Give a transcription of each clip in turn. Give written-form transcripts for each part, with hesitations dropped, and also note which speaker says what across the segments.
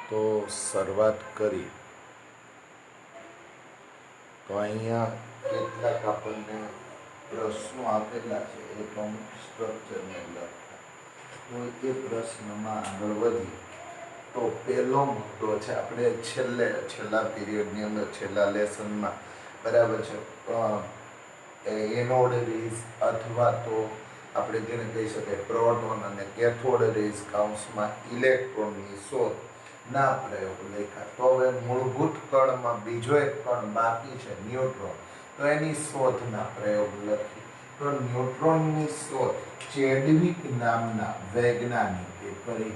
Speaker 1: તો શરૂઆત કરી તો અહીંયા કેટલાક આપણને પ્રશ્નો આપેલા છે એટોમિક સ્ટ્રક્ચરને લગતા. તો એ પ્રશ્નમાં આગળ વધી તો પહેલો મુદ્દો છે, આપણે છેલ્લા પીરિયડની અંદર છેલ્લા લેસનમાં બરાબર છે એનોડ રેઝ અથવા તો આપણે જેને કહી શકીએ પ્રોટોન અને કેથોડ રેઝ કાઉન્સમાં ઇલેક્ટ્રોનની શોધ ના પ્રયોગ લેખા. તો હવે મૂળભૂત કણમાં બીજો એક કણ બાકી છે ન્યુટ્રોન, તો એની શોધના પ્રયોગ લખી. તો ન્યુટ્રોનની શોધ ચેડવિક નામના વૈજ્ઞાનિકે કરી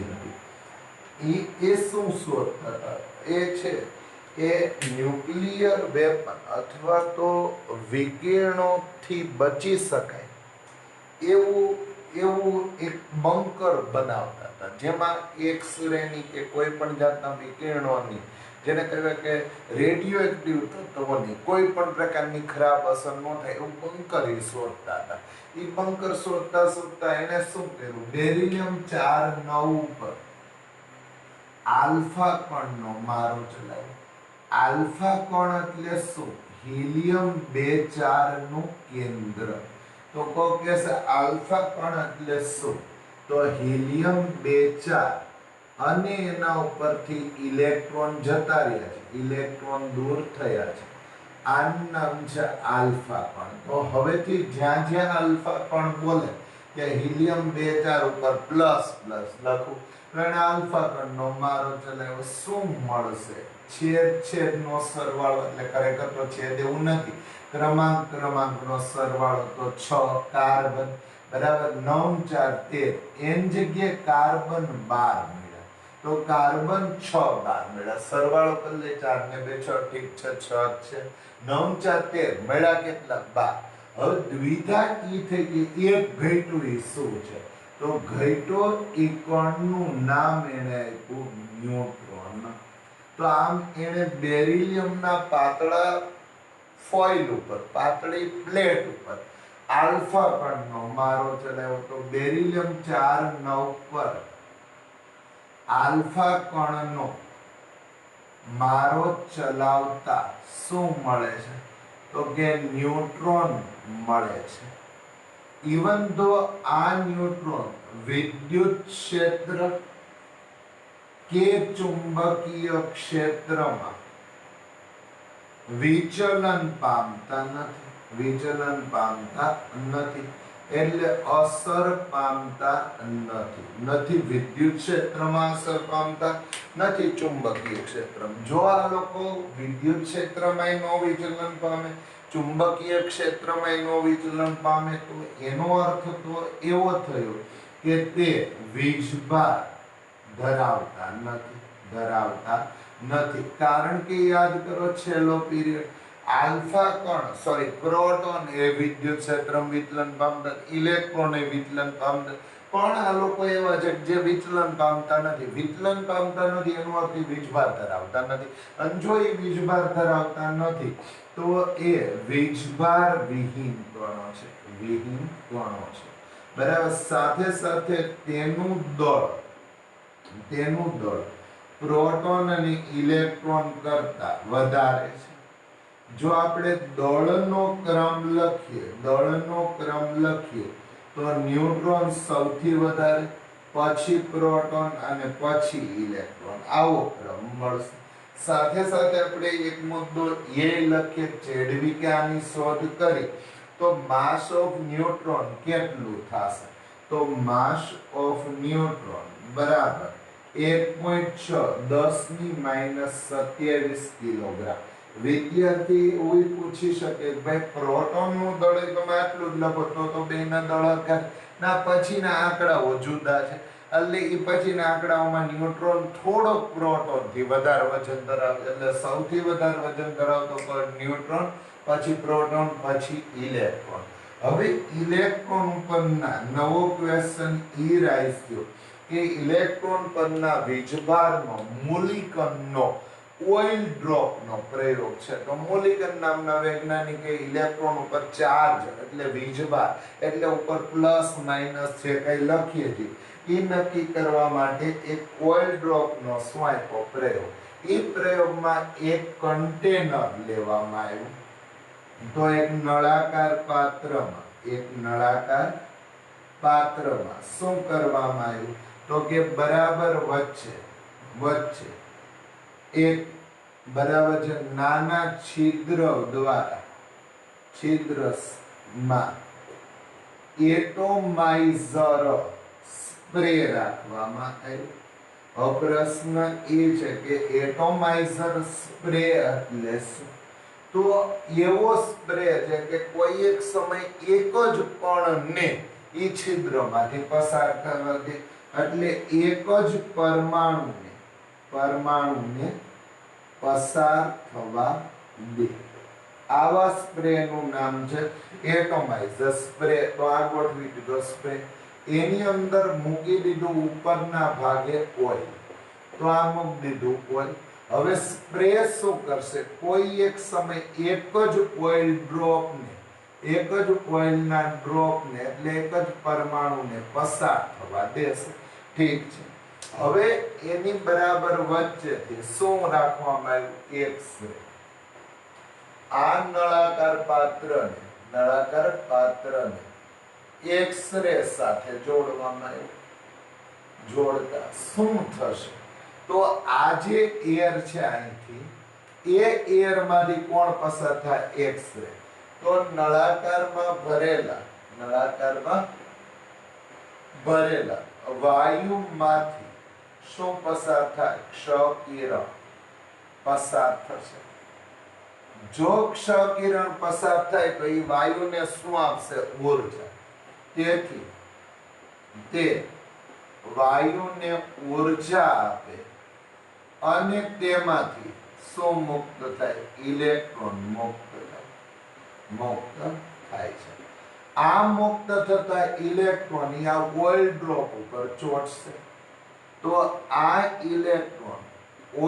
Speaker 1: હતી. એ શું શોધ હતા? એ છે એ ન્યુક્લિયર વેપન અથવા તો વિકિરણોથી બચી શકાય એવું એક બંકર બનાવતા હતા, જેમાં એક્સ-રેની કે કોઈ પણ જાતના વિકિરણોની, જેને કહેવાય કે રેડિયો એક્ટિવ તત્વોની કોઈ પણ પ્રકારની ખરાબ અસર ન થાય એવું બંકર એ શોધતા હતા. એ બંકર શોધતા એને શું કર્યું, બેરિલિયમ 4 ઉપર આલ્ફા કણનો મારો ચલાવ્યો. આલ્ફા કણ એટલે શું? હિલિયમ 2 4 નું કેન્દ્ર. તો કહો કે આલ્ફા કણ એટલે શું? તો હિલિયમ 2 4 અને એના ઉપરથી ઇલેક્ટ્રોન જતા રહ્યા છે, ઇલેક્ટ્રોન દૂર થયા છે. આનું નામ છે આલ્ફા કણ. તો હવેથી જ્યાં જ્યાં આલ્ફા કણ બોલે કે હિલિયમ 2 4 ઉપર પ્લસ પ્લસ લખું, પણ આલ્ફા કણનો મારો ચલાવ્યો. શું મળશે? છેદનો સરવાળો, એટલે ખરેખર તો છેદ એવું નથી, ક્રમાંકનો સરવાળો. તો 6 કાર્બન બરાબર 9 4 13, એન જગ્યાએ કાર્બન 12 મળ્યા. તો કાર્બન 6 12 મળ્યા. સરવાળો કરી લે, 4 ને 2 6, ઠીક છે, 6 છે. 9 4 13 મળ્યા કેટલા? 12. હવે દ્વિધા ઈ થઈ ગઈ, એક ઘટ્યું એ શું છે? તો ઘટ્યો એ કણનું નામ એને આપ્યું ન્યુટ્રોન. તો આમ એને બેરિલિયમના પાતળા ફોઇલ ઉપર, પાતળી પ્લેટ ઉપર આલ્ફા કણનો મારો ચલાવ્યો. તો બેરિલિયમ 4 9 પર આલ્ફા કણનો મારો ચલાવતા શું મળે છે? તો કે ન્યુટ્રોન મળે છે. ઇવન ધો આ ન્યુટ્રોન વિદ્યુત ક્ષેત્ર કે ચુંબકીય ક્ષેત્રમાં વિચલન પામતા નથી, એટલે અસર પામતા નથી. વિદ્યુત ક્ષેત્રમાં અસર પામતા નથી, ચુંબકીય ક્ષેત્રમાં. જો આ લોકો વિદ્યુત ક્ષેત્રમાં નો વિચલન પામે, ચુંબકીય ક્ષેત્રમાં નો વિચલન પામે, તો એનો અર્થ તો એવો થયો કે તે વીજભાર ધરાવતા નથી. કારણ કે યાદ કરો છેલ્લો પીરિયડ, આલ્ફા કણ પ્રોટોન એ વિદ્યુત ક્ષેત્રમાં વિચલન પામતા, ઇલેક્ટ્રોન એ વિચલન પામતા, પણ આ લોકો એવા છે જે વિચલન પામતા નથી. એનો અર્થ વીજભાર ધરાવતા નથી. અને જો એ વીજભાર ધરાવતા નથી તો એ વીજભાર વિહીન કણો છે. બરાબર. સાથે સાથે તેનું દળ પ્રોટોન અને ઇલેક્ટ્રોન કરતા વધારે છે. જો આપણે દળનો ક્રમ લખીએ તો ન્યુટ્રોન સૌથી વધારે, પછી પ્રોટોન અને પછી ઇલેક્ટ્રોન, આવો ક્રમ મળશે. સાથે સાથે આપણે એક મુદ્દો એ લખીએ, ચેડવિકે આની શોધ કરી, તો માસ ઓફ ન્યુટ્રોન કેટલું થશે? તો માસ ઓફ ન્યુટ્રોન બરાબર 1.6 10⁻27 કિલોગ્રામ. વિદ્યાર્થી એવું પૂછી શકે ભાઈ પ્રોટોનનું દળ તમે આટલું જ લખો, તો બેના દળ ના પછીના આંકડાઓ જુદા છે. એટલે એ પછીના આંકડાઓમાં ન્યુટ્રોન થોડોક પ્રોટોનથી વધારે વજન ધરાવે, એટલે સૌથી વધારે વજન ધરાવતો કણ ન્યુટ્રોન, પછી પ્રોટોન, પછી ઇલેક્ટ્રોન. હવે ઇલેક્ટ્રોન ઉપરના નવો ક્વેશ્ચન ઈ રાઈઝ થયો કે ઇલેક્ટ્રોન પરના વીજભારનો મૂલિકણનો ઓઇલ ડ્રોપનો પ્રયોગ છે. તો મોલિકન નામના વૈજ્ઞાનિકે ઇલેક્ટ્રોન ઉપર ચાર્જ એટલે વીજભાર એટલે ઉપર પ્લસ માઇનસ જે કઈ લખીએ છીએ એ નક્કી કરવા માટે એક ઓઇલ ડ્રોપનો શું આપ્યો પ્રયોગ. એ પ્રયોગમાં એક કન્ટેનર લેવામાં આવ્યું. તો એક નળાકાર પાત્રમાં શું કરવામાં આવ્યું તો કે બરાબર વચ્ચે એક બરાબર છે નાના છિદ્રમાં એટોમાઇઝર સ્પ્રે રાખવામાં આવ્યું. હવે પ્રશ્ન એ છે કે એટોમાઇઝર સ્પ્રે એટલે શું? તો એવો સ્પ્રે છે કે કોઈ એક સમય એક જ કણને ઈ છિદ્રમાંથી પસાર કરવા દે એટલે એક જ પરમાણુને પસાર થવા દે. આવા સ્પ્રેનું નામ છે એટોમાઇઝર સ્પ્રે. તો આ ગોઠવી દીધો સ્પ્રે. એની અંદર મૂકી દીધું ઉપરના ભાગે ઓઇલ. તો આ મૂકી દીધું ઓઇલ. હવે સ્પ્રે શું કરશે? કોઈ એક સમય એક જ ઓઇલના ડ્રોપને એટલે એક જ પરમાણુને પસાર થવા દેશે. ઠીક છે. હવે એની બરાબર વચ્ચેથી શું રાખવામાં આવ્યું? એક સ્પ્રે. આ નળાકાર પાત્રને એક્સ-રે સાથે જોડવામાં આવ્યું. જોડતા શું થશે? તો આ જે એર છે અહીંથી એ એરમાંથી કોણ પસાર થાય? એક્સ-રે. તો નળાકારમાં ભરેલા વાયુમાંથી શું પસાર થાય? ક્ષ-કિરણ પસાર થશે. જો ક્ષ-કિરણ પસાર થાય તો એ વાયુને શું આપશે? ઊર્જા. તેથી તે વાયુને ઊર્જા આપે અને તેમાંથી શું મુક્ત થાય? ઇલેક્ટ્રોન મુક્ત થાય છે. આ મુક્ત થતા ઇલેક્ટ્રોન આ ઓઇલ ડ્રોપ ઉપર ચોટશે. તો આ ઇલેક્ટ્રોન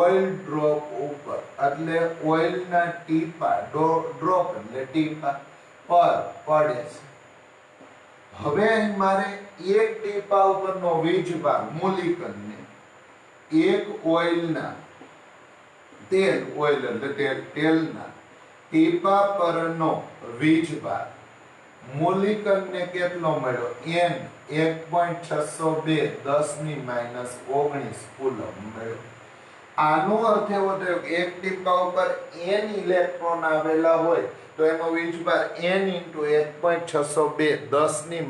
Speaker 1: ઓઇલ ડ્રોપ ઉપર એટલે ઓઇલના ટીપા ડ્રોપ એટલે ટીપા પર પડે છે. હવે મારે એક ટીપા ઉપરનો વીજભાર મોલિકનને એક ઓઇલના તેલના ટીપા પરનો વીજભાર મોલિકનને કેટલો મળ્યો? n 1.602 10⁻⁹ કુલમ મળ્યો. આનો અર્થ એવો થયો કે એક ટીપા ઉપર n ઇલેક્ટ્રોન આવેલા હોય તો એનો વીજભાર n × 1.602 10⁻⁹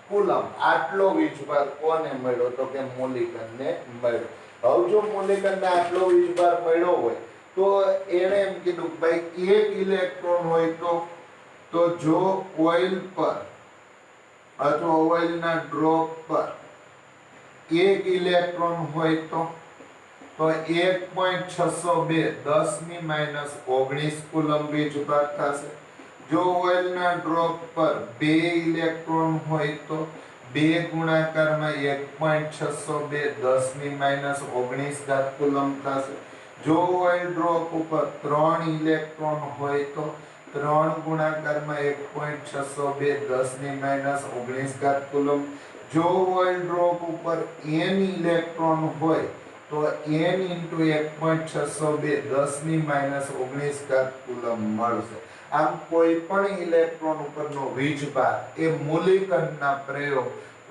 Speaker 1: કુલમ. આટલો વીજભાર કોને મળ્યો? તો કે મોલિકનને મળ્યો. હવે જો મોલિકનને આટલો વીજભાર મળ્યો હોય તો એને એમ કીધું ભાઈ એક ઇલેક્ટ્રોન હોય તો જો ઓઇલ પર અથવા ઓઇલના ડ્રોપ પર એક ઇલેક્ટ્રોન હોય તો 1.602 10⁻⁹ કુલમ વીજભાર થશે. જો ઓઇલના ડ્રોપ પર 2 ઇલેક્ટ્રોન હોય તો 2 ગુણાકારમાં 1.602 10⁻⁹ કુલમ થશે. જો ઓઇલ ડ્રોપ ઉપર 3 ઇલેક્ટ્રોન હોય તો 3 ગુણાકારમાં 1.602 10⁻⁹ કુલમ. જો ઓઇલ ડ્રોપ ઉપર n ઇલેક્ટ્રોન હોય તો n × 1.602 10⁻⁹ કુલમ મળશે. આમ કોઈ પણ ઇલેક્ટ્રોન ઉપરનો વીજભાર એ મોલિકનના પ્રયોગ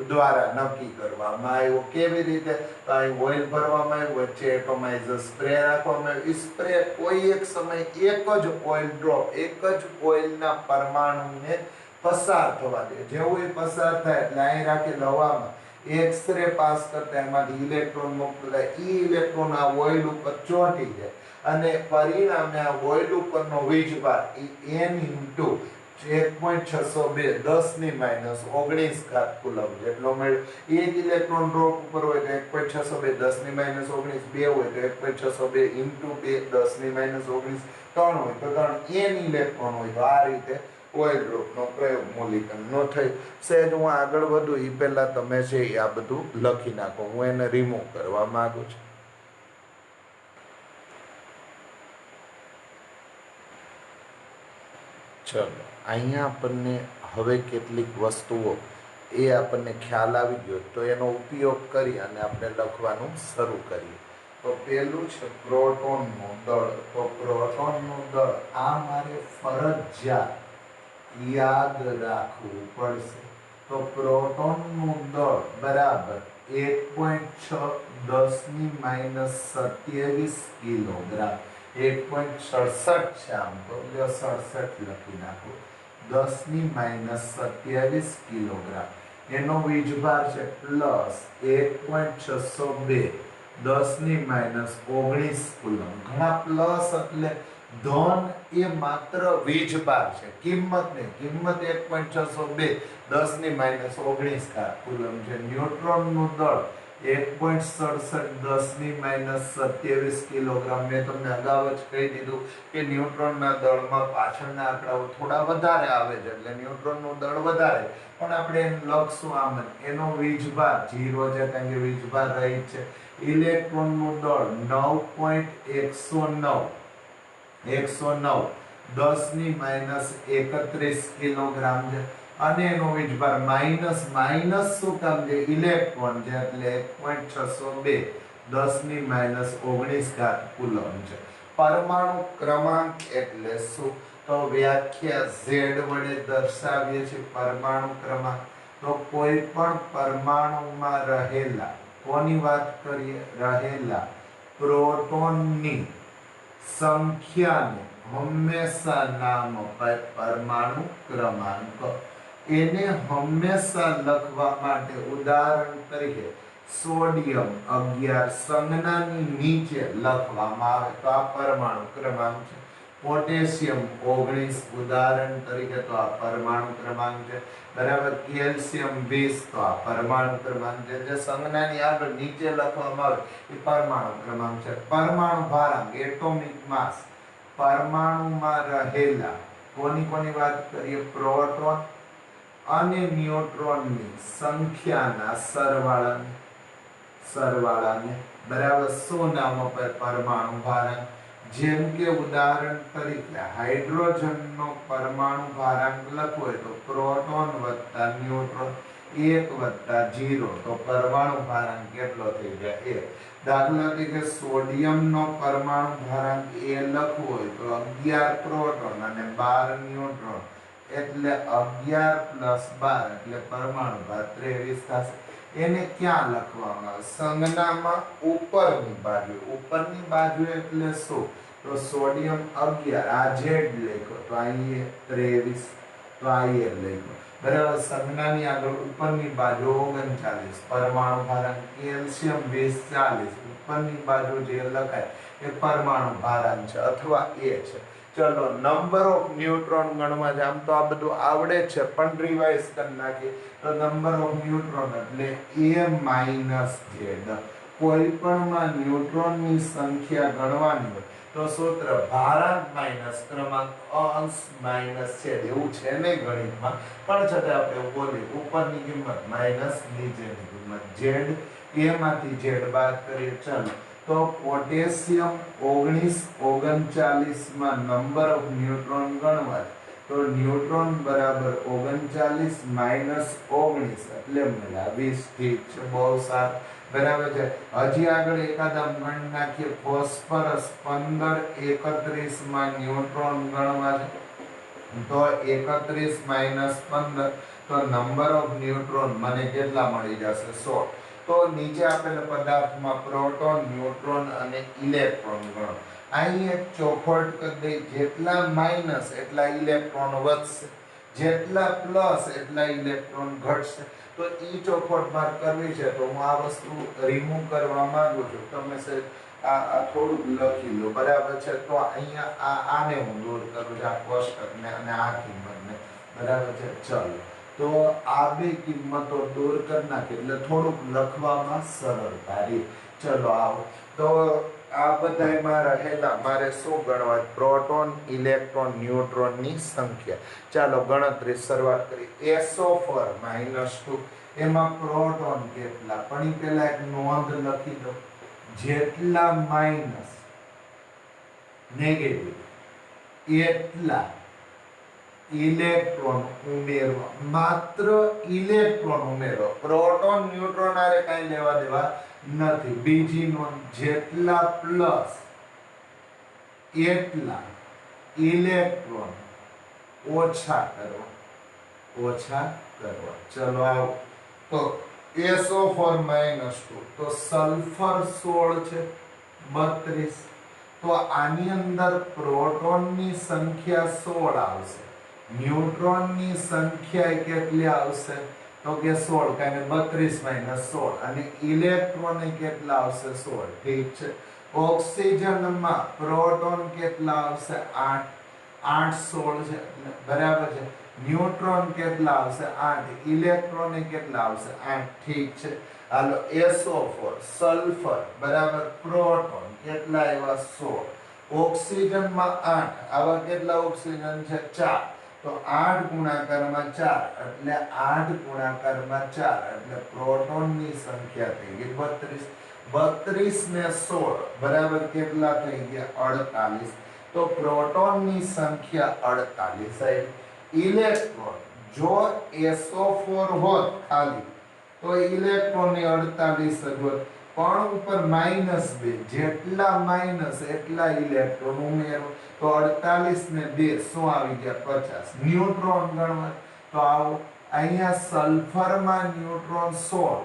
Speaker 1: દ્વારા નક્કી કરવામાં આવ્યો. કેવી રીતે? અહીં ઓઇલ ભરવામાં આવ્યું, વચ્ચે એટોમાઇઝર સ્પ્રે રાખવામાં આવ્યું. સ્પ્રે કોઈ એક સમય એક જ ઓઇલ ડ્રોપ એક જ ઓઇલના પરમાણુને પસાર થવા દે. જેવું એ પસાર થાય એટલે અહીં રાખેલ હવામાં એક્સ-રે પાસ કરતા એમાંથી ઇલેક્ટ્રોન મુક્ત થાય. ઈ ઇલેક્ટ્રોન આ ઓઇલ ઉપર ચોંટી જાય અને પરિણામે આ ઓઇલ ઉપરનો વીજભાર n × 1.602 10⁻⁹ કુલમ જેટલો મળ્યો. એક ઇલેક્ટ્રોન ડ્રોપ ઉપર હોય તો 1.602 10⁻⁹ બે હોય તો 1.602 × 2 10⁻⁹ 3 હોય તો 3 n ઇલેક્ટ્રોન હોય તો આ રીતે ઓઇલ ડ્રોપનો પ્રયોગ મોલિકનનો થયો. સહેજ હું આગળ વધું એ પહેલા તમે છે આ બધું લખી નાખો. હું એને રિમૂવ કરવા માંગુ છું. चलो અહીંયા આપણને હવે કેટલીક વસ્તુઓ એ આપણને ખ્યાલ આવી ગયો તો એનો ઉપયોગ કરી અને આપણે લખવાનું શરૂ કરીએ. તો પહેલું છે પ્રોટોનનું દળ. તો પ્રોટોનનું દળ આ મારે ફરજિયાત યાદ રાખવું પડશે. તો પ્રોટોનનું દળ બરાબર 1.6 10⁻27 કિલોગ્રામ. 1.67 છે આમ તો 67 લખી નાખો. 10⁻27 કિલોગ્રામ. એનો વીજભાર છે પ્લસ 1.602 10⁻19 કુલમ. ઘણા પ્લસ એટલે ધન એ માત્ર વીજભાર છે, કિંમત નહીં. કિંમત 1.602 10⁻19 કુલમ છે. ન્યુટ્રોનનું દળ 1.67 10⁻27 કિલોગ્રામ. મેં તમને અગાઉ જ કહી દીધું કે ન્યુટ્રોનના દળમાં પાછળના આંકડાઓ થોડા વધારે આવે છે, એટલે ન્યુટ્રોનનું દળ વધારે, પણ આપણે એને લખશું આમ જ. એનો વીજભાર 0 છે કારણ કે વીજભાર રહી છે. ઇલેક્ટ્રોનનું દળ 9.109 10⁻31 કિલોગ્રામ છે. અને એનો વીજભાર માઇનસ શું કામ છે? ઇલેક્ટ્રોન છે એટલે 1.602 10⁻19 કુલમ છે. પરમાણુ ક્રમાંક એટલે શું? તો વ્યાખ્યા Z વડે દર્શાવીએ છીએ પરમાણુ ક્રમાંક. તો કોઈ પણ પરમાણુમાં રહેલા, કોની વાત કરીએ? રહેલા પ્રોટોનની સંખ્યાને હંમેશા નામ અપાય પરમાણુ ક્રમાંક. એને હંમેશા લખવા માટે ઉદાહરણ તરીકે સોડિયમ 11 સંજ્ઞાની નીચે લખવામાં આવે તો આ પરમાણુ ક્રમાંક છે. પોટેશિયમ 19 ઉદાહરણ તરીકે તો આ પરમાણુ ક્રમાંક છે. બરાબર. કેલ્શિયમ 20 તો આ પરમાણુ ક્રમાંક છે. જે સંજ્ઞાની આગળ નીચે લખવામાં આવે એ પરમાણુ ક્રમાંક છે. પરમાણુ ભારાંક એટોમિક માસ, પરમાણુમાં રહેલા કોની વાત કરીએ? પ્રોટોન અને ન્યુટ્રોનની સંખ્યાના સરવાળાને બરાબર શું નામ અપાય? પરમાણુ ભારાંક. જેમ કે ઉદાહરણ તરીકે હાઇડ્રોજનનો પરમાણુ ભારાંક લખવો હોય તો પ્રોટોન વત્તા ન્યુટ્રોન 1 વત્તા 0 તો પરમાણુ ભારાંક કેટલો થઈ જાય? 1. દાખલા તરીકે સોડિયમનો પરમાણુ ભારાંક એ લખવો હોય તો 11 પ્રોટોન અને 12 ન્યુટ્રોન એટલે 11 + 12 એટલે પરમાણુ ભાર 23 થશે. એને ક્યાં લખવામાં આવે? સંજ્ઞામાં ઉપરની બાજુ. ઉપરની બાજુ એટલે શું? તો સોડિયમ 11 આ Z લખ્યો તો અહીં 23 તો આ લખ્યો. બરાબર. સંજ્ઞાની આગળ ઉપરની બાજુ 39 પરમાણુ ભારાંક. કેલ્શિયમ 20 40 ઉપરની બાજુ જે લખાય એ પરમાણુ ભારાંક છે અથવા એ છે. ચલો નંબર ઓફ ન્યુટ્રોન ગણવા છે. આમ તો આ બધું આવડે છે પણ રિવાઇઝ કરી નાખીએ તો નંબર ઓફ ન્યુટ્રોન એટલે A - Z. કોઈ પણ માં ન્યુટ્રોનની સંખ્યા ગણવાની હોય તો સૂત્ર ભારાંક માઈનસ ક્રમાંક અંશ માઈનસ છેદ. એવું છે ને ગણિતમાં, પણ છતાં આપણે બોલીએ ઉપરની કિંમત માઈનસ નીચેની કિંમત. Z A માંથી Z બાદ કરીએ. ચાલો તો પોટેશિયમ 39 માં નંબર ઓફ ન્યુટ્રોન ગણવા તો ન્યુટ્રોન બરાબર 39 - 19 એટલે મળ્યા 20. ઠીક છે, બહુ સારું. બરાબર છે. હજી આગળ એકાદા ગણ નાખીએ. ફોસ્ફરસ 15 31 માં ન્યુટ્રોન ગણવા છે તો 31 - 15 તો નંબર ઓફ ન્યુટ્રોન મને કેટલા મળી જશે? 100. તો નીચે આપેલા પદાર્થમાં પ્રોટોન, ન્યુટ્રોન અને ઇલેક્ટ્રોન ગણો. અહીં એક ચોખવટ કરી દઈ. જેટલા માઇનસ એટલા ઇલેક્ટ્રોન વધશે, જેટલા પ્લસ એટલા ઇલેક્ટ્રોન ઘટશે. તો ઈ ચોખવટ મારે કરવી છે તો હું આ વસ્તુ રિમૂવ કરવા માંગુ છું. તમે આ થોડુંક લખી લો. બરાબર છે. તો અહીંયા આને હું દૂર કરું છું, આ કોષ્ટકને અને આ કિંમતને. બરાબર છે. ચલો તો આ બે કિંમતો દૂર કરી નાખી એટલે થોડુંક લખવામાં સરળતા રહે. ચલો આવો તો આ બધામાં રહેલા મારે શું ગણવા? પ્રોટોન, ઇલેક્ટ્રોન, ન્યુટ્રોનની સંખ્યા. ચાલો ગણતરી શરૂઆત કરી. SO4 -2 એમાં પ્રોટોન કેટલા? પણ પહેલા એક નોંધ લખી દો. જેટલા માઈનસ નેગેટિવ એટલા ઇલેક્ટ્રોન ઉમેરવા, માત્ર ઇલેક્ટ્રોન ઉમેરો, પ્રોટોન ન્યુટ્રોન આરે કઈ લેવા દેવા નથી. બીજી નોંધ, જેટલા પ્લસ એટલા ઇલેક્ટ્રોન ઓછા કરવા. ચલો આવો તો SO4 -2 તો સલ્ફર 16 છે 32. તો આની અંદર પ્રોટોનની સંખ્યા 16 આવશે, ન્યુટ્રોનની સંખ્યા કેટલી આવશે તો કે 16, કારણ કે 32 - 16, અને ઇલેક્ટ્રોન કેટલા આવશે 16. ઠીક છે. ઓક્સિજનમાં પ્રોટોન કેટલા આવશે 8, 8 16 છે બરાબર છે. ન્યુટ્રોન કેટલા આવશે 8, ઇલેક્ટ્રોન કેટલા આવશે 8. ઠીક છે. હાલો SO4 સલ્ફર બરાબર પ્રોટોન કેટલા આવ્યા 16, ઓક્સિજનમાં 8, આવા કેટલા ઓક્સિજન છે 4, તો 8 ગુણાકારમાં 4 એટલે 8 ગુણાકારમાં 4 એટલે પ્રોટોનની સંખ્યા થઈ ગઈ 32. 32 ને 16 બરાબર કેટલા થઈ ગયા 48. તો પ્રોટોનની સંખ્યા 48 આવી. ઇલેક્ટ્રોન જો SO4 હોત ખાલી તો ઇલેક્ટ્રોનની 48 જ હોત, પણ ઉપર -2, જેટલા માઈનસ એટલા ઇલેક્ટ્રોન ઉમેરો, તો 48 ને 2 શું આવી ગયા 50. ન્યુટ્રોન ગણવા તો આવો અહીંયા સલ્ફરમાં ન્યુટ્રોન 16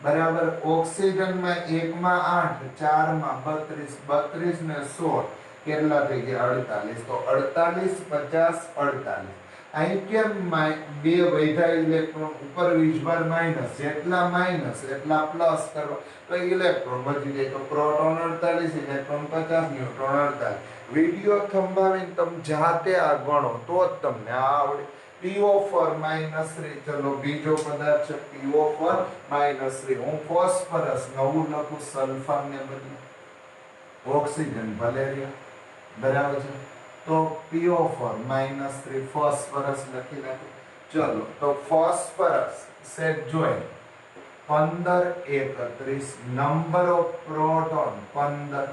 Speaker 1: બરાબર, ઓક્સિજનમાં 1 માં 8, 4 માં 32, 32 ને 16 કેટલા થઈ ગયા 48. તો 48 50 48. અહીં કેમ બે વૈધા ઇલેક્ટ્રોન ઉપર વીજભાર માઈનસ, જેટલા માઈનસ એટલા પ્લસ કરો તો ઇલેક્ટ્રોન બચી જાય. તો પ્રોટોન 48, ઇલેક્ટ્રોન 50, ન્યુટ્રોન 48. વિડિયો થંભાવીને તમે જાતે આ ગણો તો જ તમને આવડે. PO4 -3, ચલો બીજો પદાર્થ છે PO4 -3. હું ફોસ્ફરસ નવું લખું, સલ્ફર ને બદલે ઓક્સિજન ભલે રહ્યા બરાબર છે. તો PO4 -3 ફોસ્ફરસ લખી નાખો. ચલો તો phosphorus set join 15 31, number of proton 15,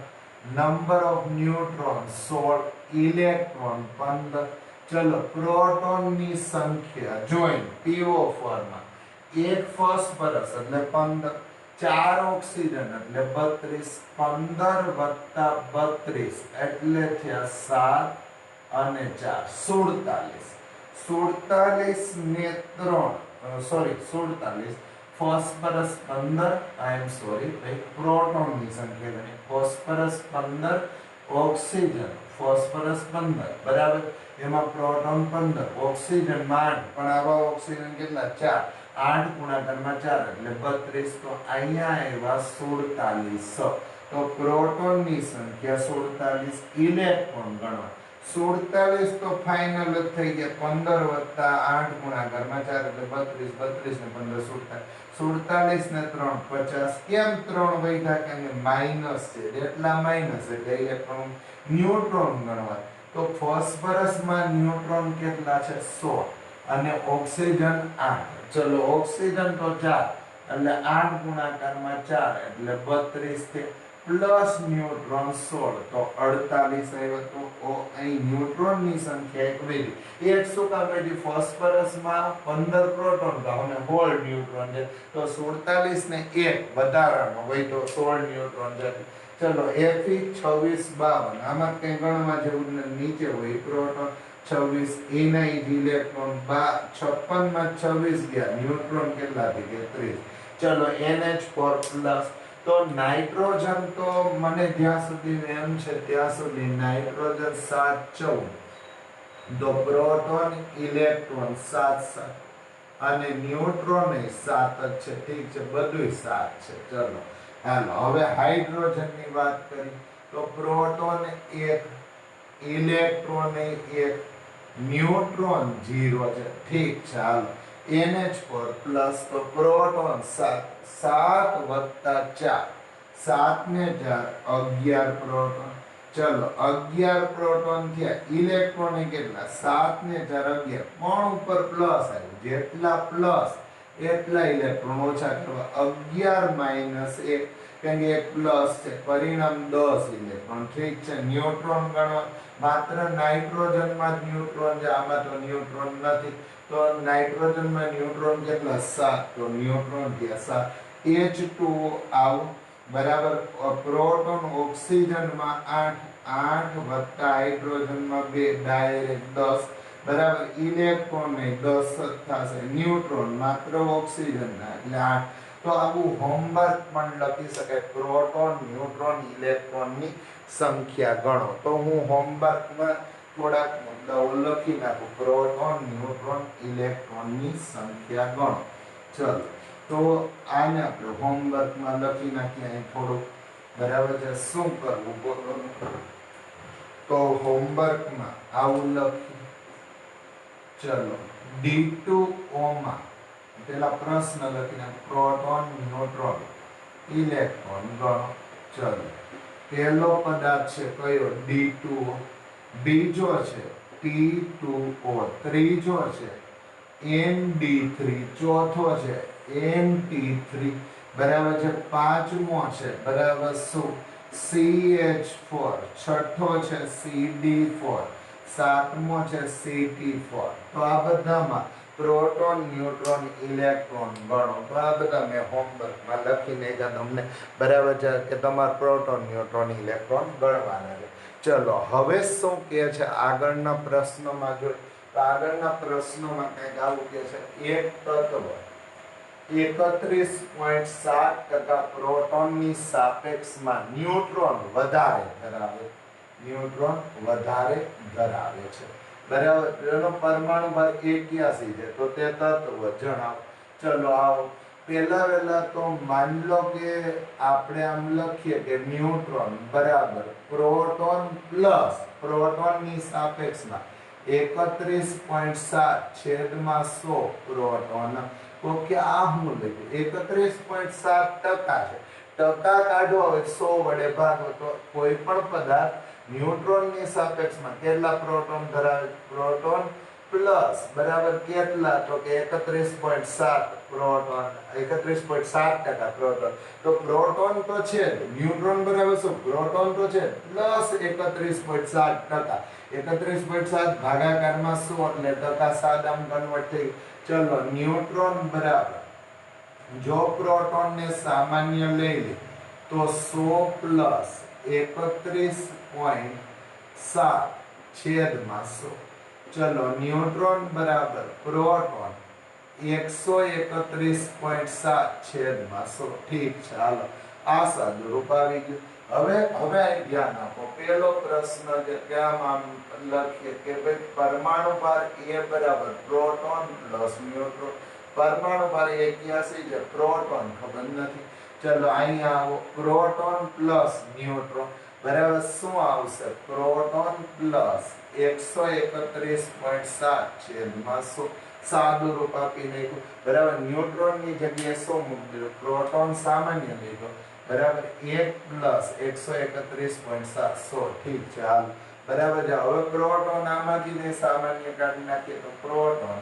Speaker 1: number of neutron 16, electron 15. ચલો પ્રોટોનની સંખ્યા જોઈન PO4 માં 1 ફોસ્ફરસ એટલે 15, 4 ઓક્સિજન એટલે 32, 15 + 32 એટલે થયા 7 અને 4 47. 47 ને 47 ફોસ્ફરસ 15, પ્રોટોનની સંખ્યા ગણી. ફોસ્ફરસ 15, ઓક્સિજન ફોસ્ફરસ 15 બરાબર, એમાં પ્રોટોન 15, ઓક્સિજન 8, પણ આવા ઓક્સિજન કેટલા 4, 8 ગુણાકારમાં 4 એટલે 32. તો અહીંયા આવ્યા 47. તો પ્રોટોનની સંખ્યા 47, ઇલેક્ટ્રોન ગણવા 47 તો ફાઇનલ જ થઈ ગયા. 15 + 8 ગુણાકારમાં 4 એટલે 32, 32 ને 15 47 ને 3 50. કેમ 3 વૈધા? કેમ કે માઈનસ છે, એટલા માઈનસ એટલે ઇલેક્ટ્રોન. ન્યુટ્રોન ગણવા તો ફોસ્ફરસમાં ન્યુટ્રોન કેટલા છે 16 અને ઓક્સિજન 8. ચલો ઓક્સિજન તો 4 એટલે 8 ગુણાકારમાં 4 એટલે 32 થી પ્લસ ન્યુટ્રોન 16 તો 48 આવ્યો. તો અહીં ન્યુટ્રોનની સંખ્યા એક વધી. એક શું કામ વધી? ફોસ્ફરસમાં 15 પ્રોટોન અને હોલ ન્યુટ્રોન છે, તો 47 ને 1 વધારાનો વધ્યો 16 ન્યુટ્રોન છે. ચલો Fe 26 52, આમાં કઈ ગણવા જેવું નીચે હોય પ્રોટોન 26, એના ઇલેક્ટ્રોન 56 માં 26 ગયા, ન્યુટ્રોન કેટલા થઈ ગયા 30. ચલો NH4+. તો નાઇટ્રોજન તો મને જ્યાં સુધી એમ છે ત્યાં સુધી નાઇટ્રોજન 7 14, તો પ્રોટોન ઇલેક્ટ્રોન 7 7 અને ન્યુટ્રોન 7 જ છે. ઠીક છે, બધું 7 છે. ચલો હાલો હવે હાઇડ્રોજનની વાત કરી તો પ્રોટોન 1, ઇલેક્ટ્રોન 1, ન્યુટ્રોન 0 છે. ઠીક છે. હાલો NH4+ તો પ્રોટોન 7, 7 + 4, 7 ને 4 11 પ્રોટોન. ચલો 11 પ્રોટોન થયા. ઇલેક્ટ્રોન કેટલા? 7 ને 4 11, પણ ઉપર પ્લસ આવ્યું, જેટલા પ્લસ એટલા ઇલેક્ટ્રોન ઓછા કરવા. 11 - 1 કેમ કે એક પ્લસ છે, પરિણામ 10 ઇલેક્ટ્રોન. ઠીક છે, ન્યુટ્રોન ગણવા માત્ર નાઇટ્રોજનમાં જ ન્યુટ્રોન છે, આમાં તો ન્યુટ્રોન નથી. તો નાઇટ્રોજનમાં ન્યુટ્રોન કેટલા? 7. તો ન્યુટ્રોન થયા 7. H2O આવું બરાબર. પ્રોટોન ઓક્સિજનમાં 8 વત્તા હાઇડ્રોજનમાં 2 ડાયરેક્ટ 10 બરાબર. ઇલેક્ટ્રોન નહીં 10 જ થશે. ન્યુટ્રોન માત્ર ઓક્સિજનના એટલે 8. તો આવું હોમવર્ક પણ લખી શકાય, પ્રોટોન ન્યુટ્રોન ઇલેક્ટ્રોનની સંખ્યા ગણો. તો હું હોમવર્કમાં થોડાક મુદ્દાઓ લખી નાખું, પ્રોટોન ન્યુટ્રોન ઇલેક્ટ્રોનની સંખ્યા ગણો. ચલો તો આને આપણે હોમવર્કમાં લખી નાખીએ અહીં થોડું બરાબર છે. શું કરવું બોલો? તો હોમવર્કમાં આવું લખી, ચલો D2O માં પેલા પ્રશ્ન લખીને પ્રોટોન ન્યુટ્રોન ઇલેક્ટ્રોન ગણો. ચલો પહેલો પદાર્થ છે કયો? D2O. બીજો છે T2O. ત્રીજો છે ND3. ચોથો છે NT3 બરાબર છે. પાંચમો છે બરાબર શું? CH4. છઠ્ઠો છે CD4. સાતમો છે CT4. તો આ બધામાં પ્રોટોન ન્યુટ્રોન ઇલેક્ટ્રોન ગણો. તો આ બધા મેં હોમવર્કમાં લખીને તમને બરાબર છે કે તમારે પ્રોટોન ન્યુટ્રોન ઇલેક્ટ્રોન ગણવાના છે. ચલો હવે શું કહે છે આગળના પ્રશ્નમાં? જો આગળના પ્રશ્નોમાં કંઈક આવું કહે છે, એક તત્વ 31.7% પ્રોટોનની સાપેક્ષમાં ન્યુટ્રોન વધારે ધરાવે. ન્યુટ્રોન વધારે ધરાવે છે બરાબર. એનો પરમાણુ ભાર 81 છે. તો તે તત્વ જણાવો. ચલો આવો પહેલા તો માની લો કે આપણે આમ લખીએ કે ન્યુટ્રોન બરાબર પ્રોટોન પ્લસ પ્રોટોનની સાપેક્ષમાં 31.7 છેદમાં 100 પ્રોટોન. તો કે આ હું લખ્યું 31.7% છે. ટકા કાઢો હવે 100 વડે ભાગો તો કોઈ પણ પદાર્થ ન્યુટ્રોનની સાપેક્ષમાં કેટલા પ્રોટોન ધરાવે? પ્રોટોન પ્લસ બરાબર કેટલા? તો કે 31.7 પ્રોટોન. 31.7% પ્રોટોન. તો પ્રોટોન તો છે, ન્યુટ્રોન બરાબર શું? પ્રોટોન તો છે પ્લસ 31.7%. 31.7 ભાગાકારમાં 100 એટલે ટકા સાદામાં કન્વર્ટ થઈ. ચલો ન્યુટ્રોન બરાબર જો પ્રોટોનને સામાન્ય લઈ લે તો 100 પ્લસ 31.7 છેદમાં 100. ચલો ન્યુટ્રોન બરાબર પ્રોટોન 131.7 છેદમાં 100. ઠીક છે, હાલો આ સાદુરૂપ આવી ગયું. હવે ધ્યાન આપો. પહેલો પ્રશ્ન જે આમ લખીએ કે ભાઈ પરમાણુ ભાર A બરાબર પ્રોટોન પ્લસ ન્યુટ્રોન. પરમાણુ ભાર 81 છે, પ્રોટોન ખબર નથી. ચલો અહીંયા આવો, પ્રોટોન પ્લસ ન્યુટ્રોન બરાબર શું આવશે? પ્રોટોન પ્લસ 131.7 છેદમાં 100. સાદું રૂપ આપી નાખ્યું બરાબર. ન્યુટ્રોન ની જગ્યાએ 100 મૂકી દીધું, પ્રોટોન સામાન્ય લીધો બરાબર. 1 પ્લસ 131.7 100. ઠીક છે, હાલ બરાબર છે. હવે પ્રોટોન આમાંથી સામાન્ય કાઢી નાખીએ તો પ્રોટોન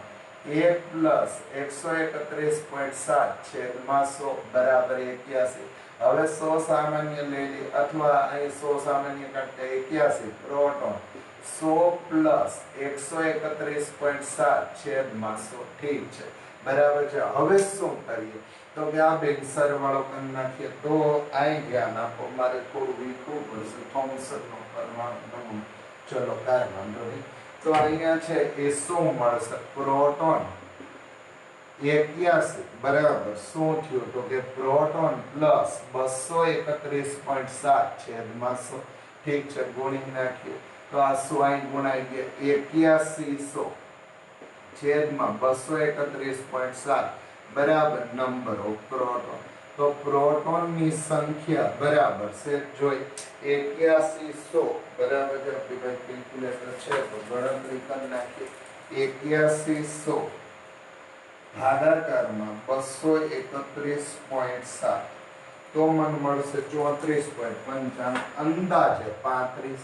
Speaker 1: 1 પ્લસ 131.7 છેદમાં 100 બરાબર 81. હવે 100 સામાન્ય લઈ લે અથવા અહીં 100 સામાન્ય કાઢતા 81 પ્રોટોન 100 પ્લસ 131.7 છેદમાં 100. ઠીક છે, બરાબર છે. હવે શું કરીએ તો કે આ બે સરવાળો કરી નાખીએ. તો અહીં ધ્યાન આપો, મારે થોડું વીખવું પડશે થોમ્સનનો પરમાણુ. ચલો કાંઈ વાંધો નહીં. તો અહીંયા છે એ શું મળશે? પ્રોટોન 81 બરાબર શું થયું? તો કે પ્રોટોન પ્લસ 231.7 છેદમાં 100. ઠીક છે, ગુણી નાખીએ તો આ શું અહીં ગુણાઈ ગયા 8100 છેદમાં 231.7 બરાબર નંબર ઓફ પ્રોટોન. તો પ્રોટોનની સંખ્યા બરાબર છે જોઈ 8100 બરાબર છે. આપણી પાસે કેલ્ક્યુલેટર છે તો ગણતરી કરી નાખીએ. 8100 ભાગાકારમાં 231.7 તો મને મળશે 34.95 અંદાજે 35.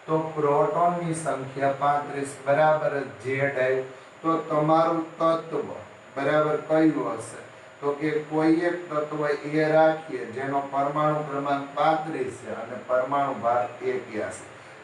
Speaker 1: તો પ્રોટોનની સંખ્યા 35 બરાબર Z આવ્યું. તો તમારું તત્વ બરાબર કયું હશે? તો કે કોઈ એક તત્વ એ રાખીએ જેનો પરમાણુ ક્રમાંક 35 છે અને પરમાણુ ભાર 81.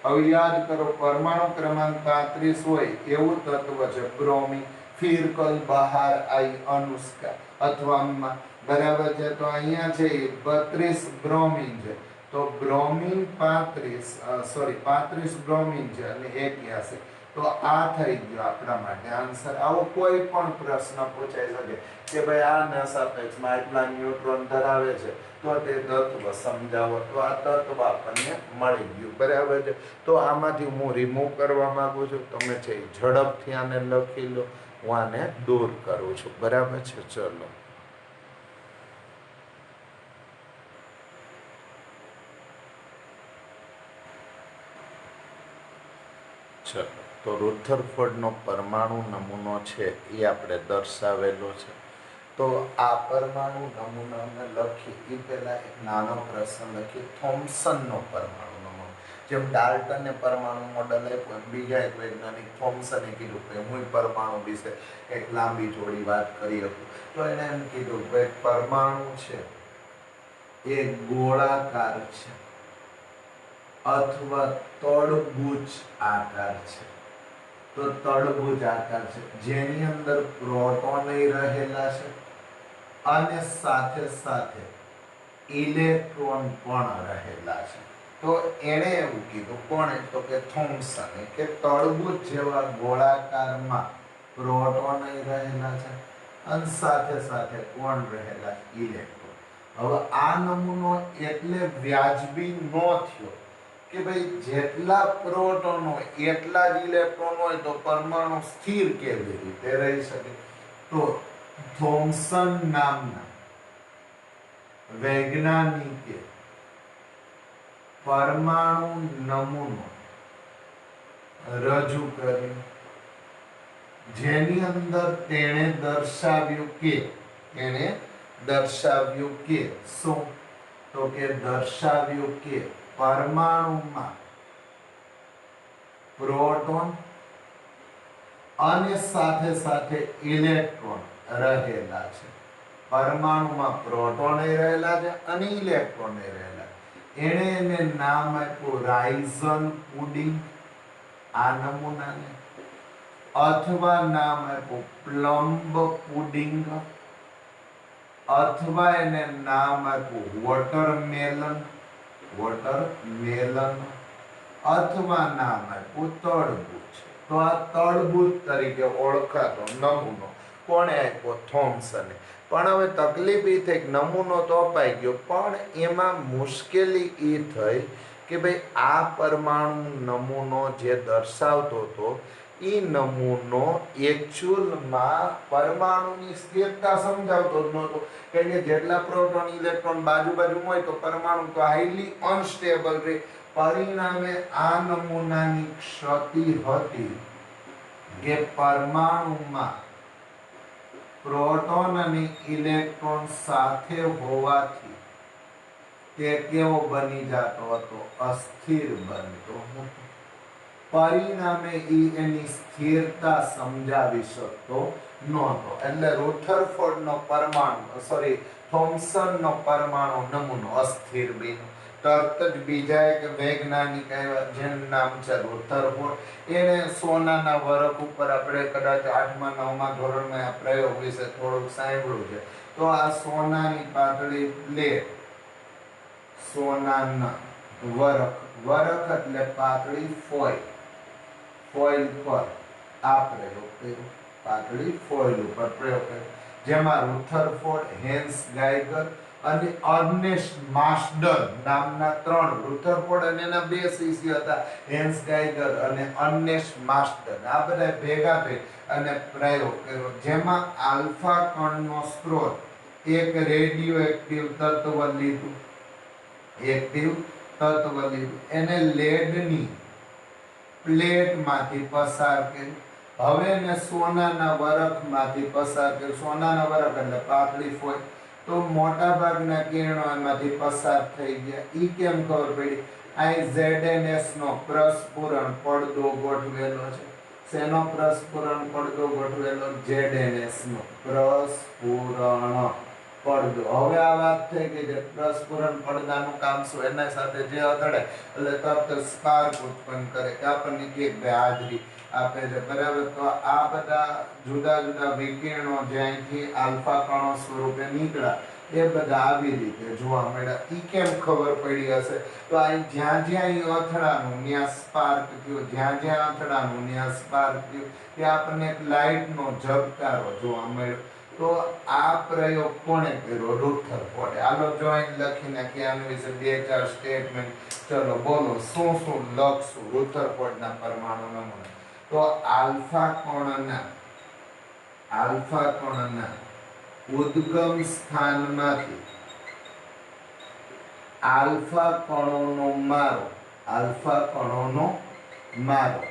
Speaker 1: હવે યાદ કરો, પરમાણુ ક્રમાંક 35 હોય એવું તત્વ છે બ્રોમિન. ફિર કલ બહાર आई अनुष्का અથવા બરાબર છે. તો અહીંયા છે 32 બ્રોમિન છે, તો બ્રોમિન 35 બ્રોમિન છે અને 81. તો આ થઈ ગયો આપણા માટે આન્સર. આવો કોઈ પણ પ્રશ્ન પૂછાઈ શકે કે ભાઈ આ ના સાપેક્ષમાં આટલા ન્યુટ્રોન ધરાવે છે, તો તે તત્વ સમજાવો. તો આ તત્વ આપણને મળી ગયું, બરાબર છે. તો આમાંથી હું રિમૂવ કરવા માંગુ છું, તમે છે ઝડપથી આને લખી લો, હું આને દૂર કરું છું, બરાબર છે. ચલો ચલો, તો રુથરફોર્ડનો પરમાણુ નમૂનો છે એ આપણે દર્શાવેલો છે. તો આ પરમાણુ નમૂનાને લખી એ પહેલા એક નાનો પ્રશ્ન લખી. થોમ્સનનો પરમાણુ નમૂનો, જેમ ડાલ્ટને પરમાણુ મોડલ આપ્યું, બીજા એક વૈજ્ઞાનિક થોમ્સને કીધું કે હું પરમાણુ વિશે એક લાંબી થોડી વાત કરી શકું. તો એને એમ કીધું કે પરમાણુ છે એ ગોળાકાર છે અથવા તડબૂચ આકાર છે. તો તડબૂચ આકાર છે જેની અંદર પ્રોટોન રહેલા છે અને સાથે સાથે ઇલેક્ટ્રોન પણ રહેલા છે. તો એણે એવું કીધું, કોણે? તો કે થોમ્સને, કે તડબૂચ જેવા ગોળાકારમાં પ્રોટોન રહેલા છે અને સાથે સાથે કોણ રહેલા? ઇલેક્ટ્રોન. હવે આ નમૂનો એટલે વ્યાજબી ન થયો કે ભાઈ જેટલા પ્રોટોન હોય એટલા જ ઇલેક્ટ્રોન હોય, તો પરમાણુ સ્થિર કેવી રીતે રહી શકે? તો થોમ્સન નામના વૈજ્ઞાનિકે પરમાણુ નમૂનો રજૂ કર્યો, જેની અંદર તેણે દર્શાવ્યું કે શું? તો કે દર્શાવ્યું કે પરમાણુમાં પ્રોટોન અને સાથે સાથે ઇલેક્ટ્રોન રહેલા છે. પરમાણુમાં પ્રોટોન રહેલા છે અને ઇલેક્ટ્રોન રહેલા. એણે એને નામ આપ્યું રાઇઝન પુડિંગ આ નમૂનાને, અથવા નામ આપ્યું પ્લમ્બ પુડિંગ, અથવા એને નામ આપ્યું વોટરમેલન, અથવા નામ આપ્યું તડબૂચ. તો આ તડબૂચ તરીકે ઓળખાતો નમૂનો કોણે આપ્યો? થોમ્સને. પણ હવે તકલીફ એ થઈ, નમૂનો તો અપાઈ ગયો, પણ એમાં મુશ્કેલી એ થઈ કે ભાઈ આ પરમાણુ નમૂનો જે દર્શાવતો હતો એ નમૂનો એકચ્યુઅલમાં પરમાણુની સ્થિરતા સમજાવતો જ નહોતો. કારણ કે જેટલા પ્રોટોન ઇલેક્ટ્રોન બાજુ હોય તો પરમાણુ તો હાઈલી અનસ્ટેબલ રહે. પરિણામે આ નમૂનાની ક્ષતિ હતી કે પરમાણુમાં પ્રોટોન અને ઇલેક્ટ્રોન સાથે હોવાથી તે કેવો બની જતો હતો? અસ્થિર બનતો હતો. પરિણામે એની સ્થિરતા સમજાવી શકતો નહોતો. એટલે રુથરફોર્ડનો થોમ્સનનો પરમાણુ નમૂનો અસ્થિર બન્યો. તરત જ બીજા એક વૈજ્ઞાનિક આવ્યા જેનું નામ છે રુથરફોર્ડ. એને સોનાના વરખ ઉપર આપણે કદાચ 8મા 9મા ધોરણમાં આ પ્રયોગ વિશે થોડુંક સાંભળ્યું છે. તો આ સોનાની પાતળી પ્લેટ, સોનાના વરખ એટલે પાતળી ફોઇલ પર આ પ્રયોગ કર્યો. પાતળી ફોઇલ ઉપર પ્રયોગ કર્યો, જેમાં રુથરફોર્ડ, હેન્સ ગાઇગર અને અર્નેસ્ટ માસ્ડર નામના 3, રુથરફોર્ડ અને એના 2 શિષ્ય હતા, હેન્સ ગાઇગર અને અર્નેસ્ટ માસ્ડર. આ બધા ભેગા થઈ અને પ્રયોગ કર્યો, જેમાં આલ્ફા કણનો સ્ત્રોત એક રેડિયો એક્ટિવ તત્વ લીધું, એને લેડની પ્લેટમાંથી પસાર કર્યું. હવે એને સોનાના વરખમાંથી પસાર કર્યું. સોનાના વરખ એટલે પાતળી ફોઇલ. તો મોટા ભાગના કિરણો એમાંથી પસાર થઈ ગયા. ઈ કેમ ખબર પડી? અહીં ZNS નો પ્રસ્ફુરણ પડદો ગોઠવેલો છે. શેનો પ્રસ્ફુરણ પડદો ગોઠવેલો? ZNS નો પ્રસ્ફુરણ પડદો. હવે આ વાત થઈ ગઈ કે પ્રસ્ફુરણ પડદાનું કામ શું? એના સાથે જે અથડે એટલે તરત સ્પાર્ક ઉત્પન્ન કરે કે આપણને કે હાજરી આપે છે, બરાબર. તો આ બધા જુદા જુદા વિકિરણો જ્યાંથી આલ્ફા કણો સ્વરૂપે નીકળ્યા એ બધા આવી રીતે જોવા મળ્યા. ઈ કેમ ખબર પડી હશે? તો આ જ્યાં જ્યાં ઈ અથડાનું ત્યાં સ્પાર્ક થયો, જ્યાં જ્યાં અથડાનું ત્યાં સ્પાર્ક થયો, કે આપણને એક લાઇટનો ઝબકારો જોવા મળ્યો. તો આ પ્રયોગ કોણે કર્યો? રુથરફોર્ડે. હાલો જોઈન લખી નાખીએ આના વિશે બે ચાર સ્ટેટમેન્ટ. ચલો બોલો શું શું લખશું રુથરફોર્ડના પરમાણુ નમૂના. તો આલ્ફા કણના ઉદ્ગમ સ્થાનમાંથી આલ્ફા કણોનો મારો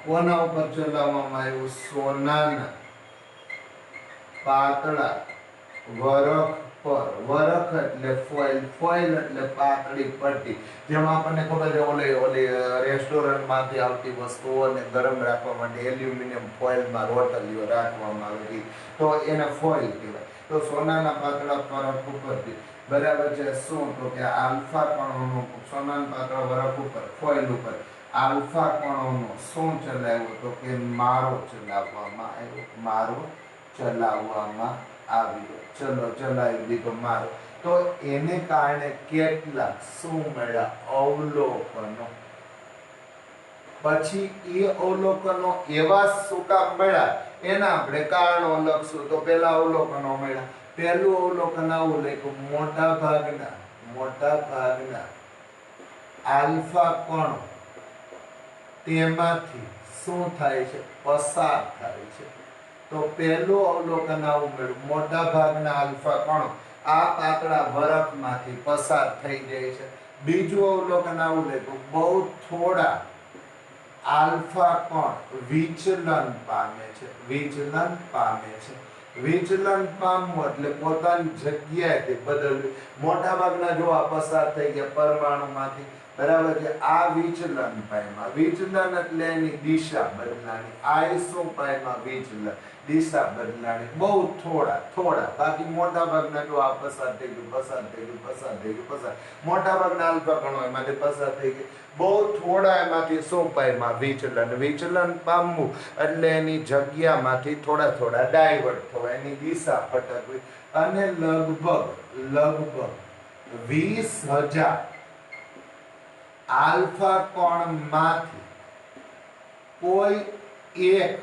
Speaker 1: કોના ઉપર ચલાવવામાં આવ્યો? સોનાના પાતળા વરખ પર. વરખ એટલે ફોઇલ એટલે પાતળી પટ્ટી. જેમાં આપણને ખબર છે ઓલી રેસ્ટોરન્ટમાંથી આવતી વસ્તુઓને ગરમ રાખવા માટે એલ્યુમિનિયમ ફોઇલમાં રોટલીઓ રાખવામાં આવી, તો એને ફોઇલ કહેવાય. તો સોનાના પાતળા વરખ ઉપરથી, બરાબર છે. શું? તો કે આલ્ફા કણોનો સોનાના પાતળા વરખ ઉપર ફોઇલ ઉપર આલ્ફા કણોનો શું ચલાવ્યો? તો કે મારો ચલાવવામાં આવ્યો. ચલો ચલાવી દીધો મારો. તો એને કારણે કેટલાક શું મળ્યા? અવલોકનો. પછી એ અવલોકનો એવા શું કામ મળ્યા એના આપણે કારણો લખશું. તો પેલા અવલોકનો મળ્યા. પહેલું અવલોકન આવું લખ્યું: મોટા ભાગના આલ્ફા કણો તેમાંથી શું થાય છે? પસાર થાય છે. તો પહેલું અવલોકન આવું મળ્યું: મોટા ભાગના આલ્ફા કણો આ પાતળા વરખમાંથી પસાર થઈ જાય છે. બીજું અવલોકન આવું લખ્યું: બહુ થોડા આલ્ફા કણ વિચલન પામે છે. વિચલન પામવું એટલે પોતાની જગ્યાએથી બદલવી. મોટા ભાગના જો આ પસાર થઈ ગયા પરમાણુમાંથી, બરાબર છે. આ વિચલન પામ્યા. વિચલન એટલે એની દિશા બદલાણી. આ શું પામ્યા? વિચલન, દિશા બદલાણી. બહુ થોડા. બાકી મોટા ભાગના જો આ પસાર થઈ ગયું. મોટા ભાગના આલ્ફા કણો એમાંથી પસાર થઈ ગયા. બહુ થોડા એમાંથી શું પામ્યા? વિચલન પામવું એટલે એની જગ્યામાંથી થોડા ડાયવર્ટ થવા, એની દિશા ફટકવી. અને લગભગ 20,000 આલ્ફા કણમાંથી કોઈ એક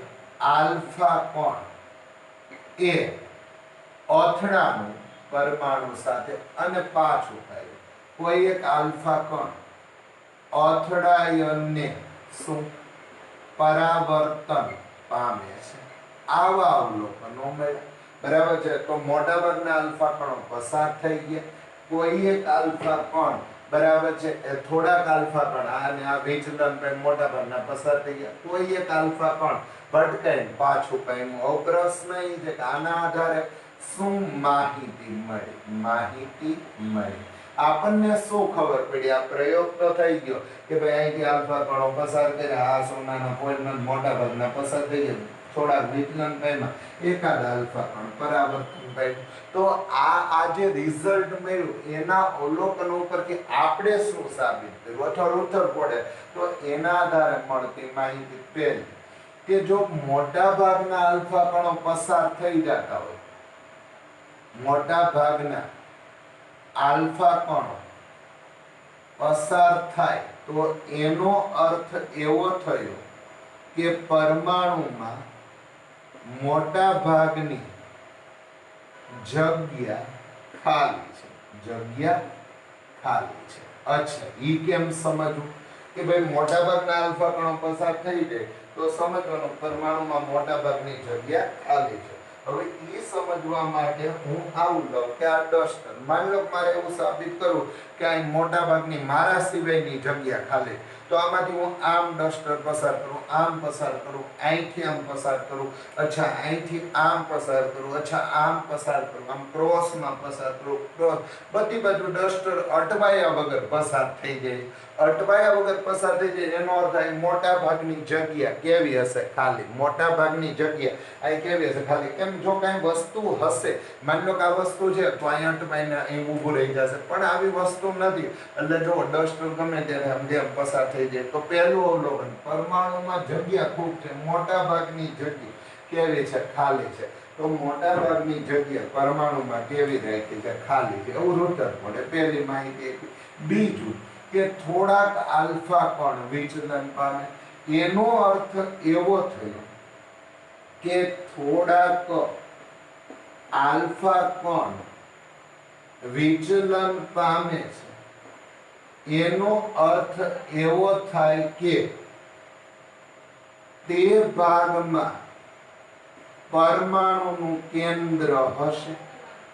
Speaker 1: આલ્ફા કણ એ અથડાનું પરમાણુ સાથે અને પાછું થાય. કોઈ એક આલ્ફા કણ અથડાયને શું પરાવર્તન પામે છે. આવા અવલોકનો મળ્યા, બરાબર છે. તો મોટા ભાગના આલ્ફા કણો પસાર થઈ ગયા. કોઈ એક આલ્ફા કણ, બરાબર છે, એ થોડાક આલ્ફા કણ અને આ વિચલન મોટા ભાગના પસાર થઈ ગયા. કોઈ એક આલ્ફા કણ ભટકાઈને પાછું પામ્યું. હવે પ્રશ્ન એ છે કે આના આધારે શું માહિતી મળી? આપણને શું ખબર પડી? આ પ્રયોગ તો થઈ ગયો કે ભાઈ અહીંથી આલ્ફા કણો પસાર કર્યા, આ સોનાના ફોઇલમાં મોટા ભાગના પસાર થઈ ગયા, થોડા વિચલન પામ્યા, એકાદ આલ્ફા કણ પરાવર્તન પામ્યું. તો આ જે રિઝલ્ટ મળ્યું એના અવલોકનો ઉપરથી આપણે શું સાબિત કર્યું અથવા રુથરફોર્ડે, તો એના આધારે મળતી માહિતી પહેલી કે જો મોટા ભાગના આલ્ફા કણો પસાર થઈ જતા હોય, મોટા ભાગના આલ્ફા કણો પસાર થાય, તો એનો અર્થ એવો થયો કે પરમાણુમાં મોટા ભાગની જગ્યા ખાલી છે. અચ્છા, ઈ કેમ સમજવું? કે ભાઈ મોટા ભાગના આલ્ફા કણો પસાર થઈ જાય તો સમજવાનું પરમાણુમાં મોટા ભાગની જગ્યા ખાલી છે. હવે એ સમજવા માટે હું આવું લઉં કે આ ડસ્ટર, માની લો મારે એવું સાબિત કરવું કે આ મોટા ભાગની મારા સિવાયની જગ્યા ખાલી, તો આમાંથી હું આમ ડસ્ટર પસાર કરું, आम पसार करूं, અહીંથી આમ પસાર કરું, અચ્છા અહીંથી આમ પસાર કરું, અચ્છા આમ પસાર કરું, આમ ક્રોસમાં પસાર કરું, ક્રોસ બધી બાજુ ડસ્ટર અટવાયા વગર પસાર થઈ જાય. અટવાયા વગર પસાર થઈ જાય એનો અર્થ અહીં મોટા ભાગની જગ્યા કેવી હશે? ખાલી. મોટા ભાગની જગ્યા અહીં કેવી હશે? ખાલી. કેમ? જો કાંઈ વસ્તુ હશે, માની લો કે આ વસ્તુ છે તો અહીં અટવાઈને અહીં ઊભું રહી જશે, પણ આવી વસ્તુ નથી એટલે જો ડસ્ટર ગમે ત્યારે આમ જેમ પસાર થઈ જાય. તો પહેલું અવલોકન, પરમાણુમાં જગ્યા ખૂબ છે, મોટા ભાગની જગ્યા કેવી છે? ખાલી છે. તો મોટા ભાગની જગ્યા પરમાણુમાં કેવી રાખી છે? ખાલી છે. એવું ઉત્તર મળે. પહેલી માહિતી. બીજું કે થોડાક આલ્ફા કણ વિચલન પામે. એનો અર્થ એવો થયો કે થોડાક આલ્ફા કણ વિચલન પામે છે. એનો અર્થ એવો થાય કે તે ભાગમાં પરમાણુનું કેન્દ્ર હશે.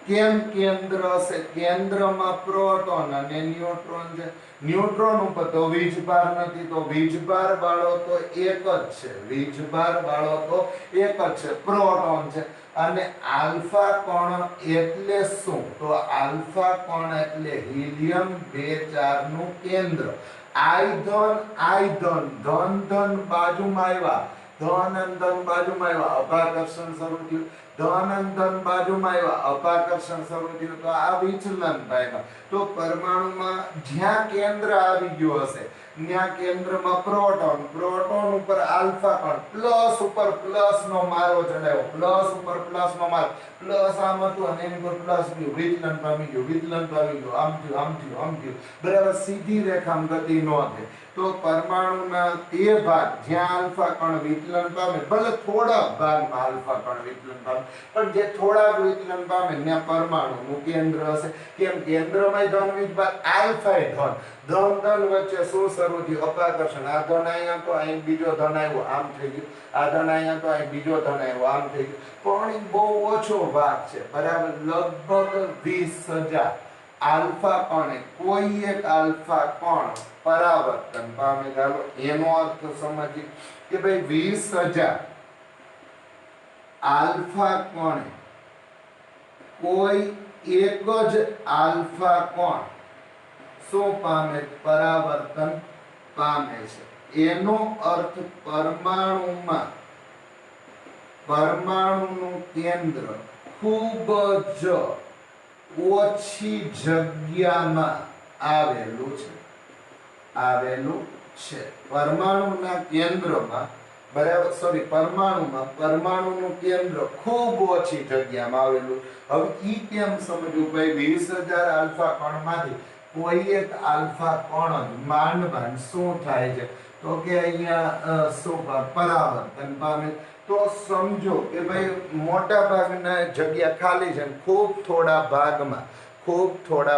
Speaker 1: કેમ કેન્દ્ર હશે? કેન્દ્રમાં પ્રોટોન અને ન્યુટ્રોન છે. ન્યુટ્રોન ઉપર તો વીજભાર નથી, તો વીજભાર વાળો તો એક જ છે. વીજભાર વાળો તો એક જ છે, પ્રોટોન છે. અને આલ્ફા કણ એટલે શું? તો આલ્ફા કણ એટલે હિલિયમ 2 નું કેન્દ્ર. આઈ ધન ધન બાજુમાં આવ્યા, ધન અને ધન બાજુમાં આવ્યા, અપાકર્ષણ શરૂ થયું. ધન અને ધન બાજુમાં આવ્યા, અપાકર્ષણ શરૂ થયું. તો આ વિચલન પામ્યા. તો પરમાણુમાં જ્યાં કેન્દ્ર આવી ગયું હશે ત્યાં કેન્દ્રમાં પ્રોટોન ઉપર આલ્ફા કણ, પ્લસ ઉપર પ્લસ નો મારો ચડાવ્યો, પ્લસ ઉપર પ્લસ નો મારો, પ્લસ આમ હતું અને એની પર પ્લસ ગયું, વિચલન પામી ગયું, આમ થયું. બરાબર. સીધી રેખામાં ગતિ ન થાય. તો પરમાણુના તે ભાગ જ્યાં આલ્ફા કણ વિચલન પામે, ભલે થોડા ભાગમાં આલ્ફા કણ વિચલન પામે, પણ જે થોડા વિચલન પામે ત્યાં પરમાણુનું કેન્દ્ર હશે. કેમ? કેન્દ્રમાં ધન વીજભાર, આલ્ફા ધન વચ્ચે શું શરૂ થયું? અપાકર્ષણ. આ ધન અહીંયા તો અહીં બીજો ધન આવ્યો, આમ થઈ ગયું. આ ધન અહીંયા તો અહીં બીજો ધન આવ્યો, આમ થઈ ગયું. પણ એ બહુ ઓછો ભાગ છે. બરાબર. લગભગ 20,000 આલ્ફા કણે કોઈ એક આલ્ફા કણ પરાવર્તન પામે. ચાલો એનો અર્થ સમજીએ કે ભાઈ 20,000 આલ્ફા કણે કોઈ એક જ આલ્ફા કણ શું પામે? પરાવર્તન પામે છે. એનો અર્થ પરમાણુનું કેન્દ્ર ખૂબ જ ઓછી જગ્યામાં આવેલું છે. પરમાણુના કેન્દ્રમાં, બરાબર, સોરી, પરમાણુનું કેન્દ્ર ખૂબ ઓછી જગ્યામાં આવેલું. હવે ઈ કેમ સમજવું? ભાઈ 20,000 આલ્ફા કણમાંથી કોઈ એક આલ્ફા કણ માંડ શું થાય છે? તો કે અહીંયા શું પરાવર્તન પામે. તો સમજો કે ભાઈ મોટા ભાગના જગ્યા ખાલી છે, ખૂબ થોડા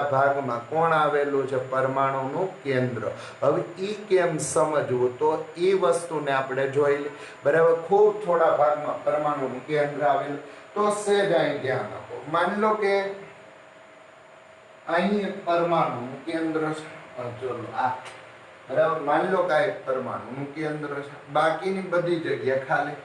Speaker 1: ભાગમાં કોણ આવેલું છે? પરમાણુનું કેન્દ્ર. હવે ઈ કેમ સમજવું? તો ઈ વસ્તુને આપણે જોઈ લે. બરાબર. ખૂબ થોડા ભાગમાં પરમાણુનું કેન્દ્ર આવેલું. તો સહેજ અહીં ધ્યાન આપો. માની લો કે અહીં એક પરમાણુનું કેન્દ્ર છે. ચલો આ બરાબર. માની લો કે આ એક પરમાણુનું કેન્દ્ર છે, બાકીની બધી જગ્યા ખાલી.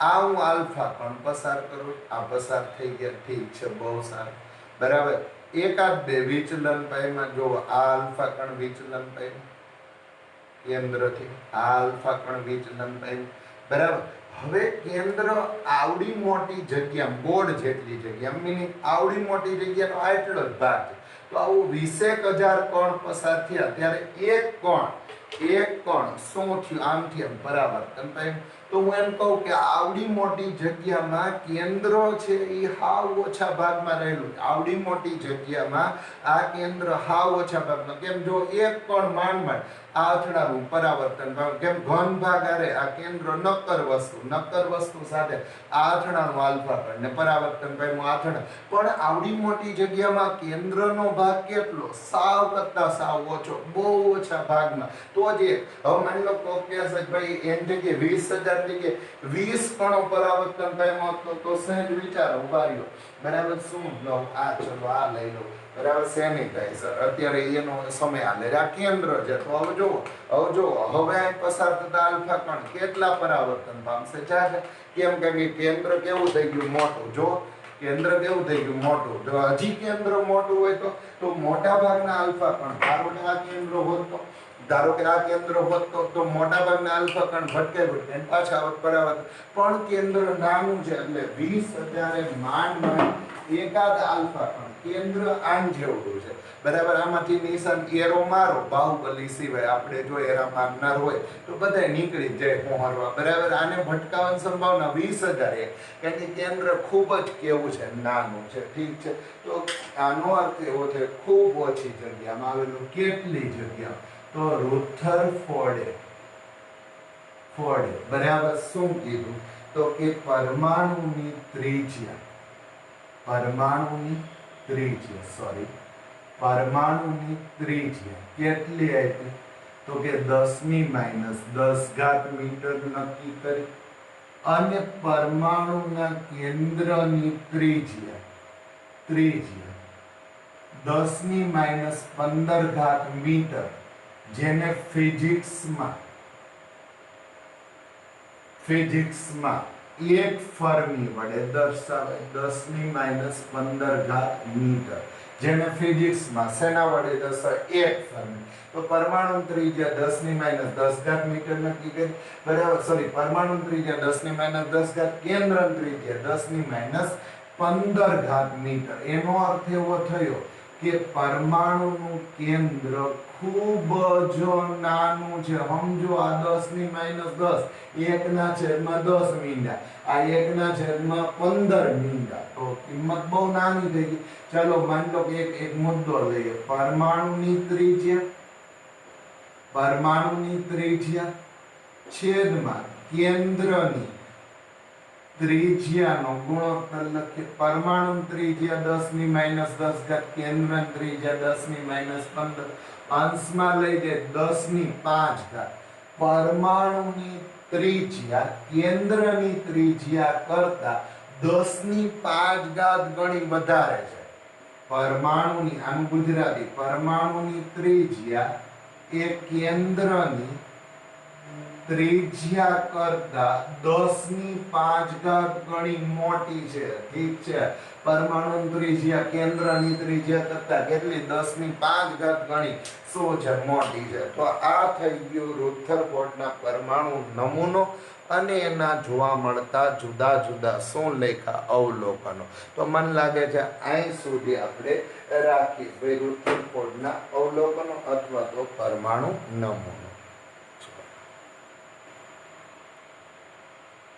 Speaker 1: આ હું આલ્ફા કણ પસાર કરું, આ પસાર થઈ ગયા, ઠીક છે, બહુ સારું. બરાબર. એકાદ બે વિચલન પામ્યા. જો આ આલ્ફા કણ વિચલન પામ્યું કેન્દ્રથી, આ આલ્ફા કણ વિચલન પામ્યું. બરાબર. હવે કેન્દ્ર આવડી મોટી જગ્યા, બોર્ડ જેટલી જગ્યા, મીનિંગ આવડી મોટી જગ્યાનો આટલો જ ભાગ છે. તો આવું 20,000 કણ પસાર થયા ત્યારે એક કણ શું થયું? આમથી આમ પરાવર્તન પામ્યું. તો હું એમ કહું કે આવડી મોટી જગ્યામાં કેન્દ્ર છે એ હાવ ઓછા ભાગમાં રહેલું. આવડી મોટી જગ્યામાં આ કેન્દ્ર હાવ ઓછા ભાગમાં. કેમ? જો એક કણ માંડ આ અથડાનું પરાવર્તન પામે. કેમ? ઘન ભાગ આરે આ કેન્દ્ર નક્કર વસ્તુ સાથે આ અથડાનું આલ્ફા કણ ને પરાવર્તન પામ્યું આથડા. પણ આવડી મોટી જગ્યામાં કેન્દ્રનો ભાગ કેટલો? સાવ કરતા સાવ ઓછો, બહુ ઓછા ભાગમાં. તો જ હવે માની લો કે ભાઈ એની જગ્યાએ 20,000 15 જગ્યાએ 20 કણો પરાવર્તન પામ્યો હતો તો સહેજ વિચારો ઉભા રહ્યો બરાબર શું લો આ ચલો આ લઈ લો બરાબર સેનિટાઈઝર અત્યારે એનો સમય હાલે આ કેન્દ્ર છે તો હવે જુઓ હવે અહીં પસાર થતા આલ્ફા કણ કેટલા પરાવર્તન પામશે ચાર કેમ કે કેન્દ્ર કેવું થઈ ગયું મોટું જો કેન્દ્ર કેવું થઈ ગયું મોટું જો હજી કેન્દ્ર મોટું હોય તો મોટા ભાગના આલ્ફા કણ ધારો કે આ કેન્દ્ર હોત તો મોટા ભાગના આલ્ફા કણ ભટકે પાછા પરાવર્તન પણ કેન્દ્ર નાનું છે એટલે 20,000 માંડ એકાદ આલ્ફા કણ કેન્દ્ર આન જેવડું છે બરાબર આમાંથી નિશાન એરો મારો બાહુબલી સિવાય આપણે જો એરા મારનાર હોય તો બધા નીકળી જાય પહોંચવા બરાબર આને ભટકાવાની સંભાવના 20,000 કારણ કે કેન્દ્ર ખૂબ જ કેવું છે નાનું છે ઠીક છે તો આનો અર્થ એવો છે ખૂબ ઓછી જગ્યામાં આવેલું કેટલી જગ્યા તો રુથરફોર્ડે બરાબર શું કીધું તો કે પરમાણુની ત્રિજ્યા કેટલી આપી તો કે 10⁻10 મીટર નક્કી કરી અને પરમાણુના કેન્દ્રની ત્રિજ્યા 10⁻15 મીટર જેને ફિઝિક્સમાં એક ફર્મી વડે દર્શાવે 10⁻15 મીટર જેને ફિઝિક્સમાં શેના વડે દર્શાવે એક ફર્મી તો પરમાણુ ત્રિજ્યા 10⁻10 મીટર નક્કી કરી બરાબર સોરી પરમાણુ ત્રિજ્યા 10⁻10 કેન્દ્ર ત્રિજ્યા 10⁻15 મીટર એનો અર્થ એવો થયો કે પરમાણુનું કેન્દ્ર ખૂબ જ નાનું છે સમજો આ 10⁻10 1/10 મીંડા આ 1/15 મીંડા તો કિંમત બહુ નાની થઈ ગઈ ચાલો માની લો કે એક મુદ્દો લઈએ પરમાણુની ત્રિજ્યા છેદમાં કેન્દ્રની ત્રિજ્યાનો ગુણોત્તર લખીએ પરમાણુ ત્રિજ્યા 10⁻10 કેન્દ્ર ત્રિજ્યા 10⁻15 અંશમાં લઈ જાય 10⁵ પરમાણુની ત્રિજ્યા કેન્દ્રની ત્રિજ્યા કરતા 10⁵ ગણી વધારે છે પરમાણુની આનું ગુજરાતી પરમાણુની ત્રિજ્યા એ કેન્દ્રની ત્રિજ્યા કરતા 10⁵ ગણી મોટી છે ઠીક છે પરમાણુ ત્રિજ્યા કેન્દ્રની ત્રિજ્યા કરતા કેટલી 10⁵ ગણી શું છે મોટી છે તો આ થઈ ગયું રુથરફોર્ડના પરમાણુ નમૂનો અને એના જોવા મળતા જુદા જુદા શું લેખા અવલોકનો તો મને લાગે છે અહીં સુધી આપણે રાખીએ રુથરફોર્ડના અવલોકનો અથવા તો પરમાણુ નમૂનો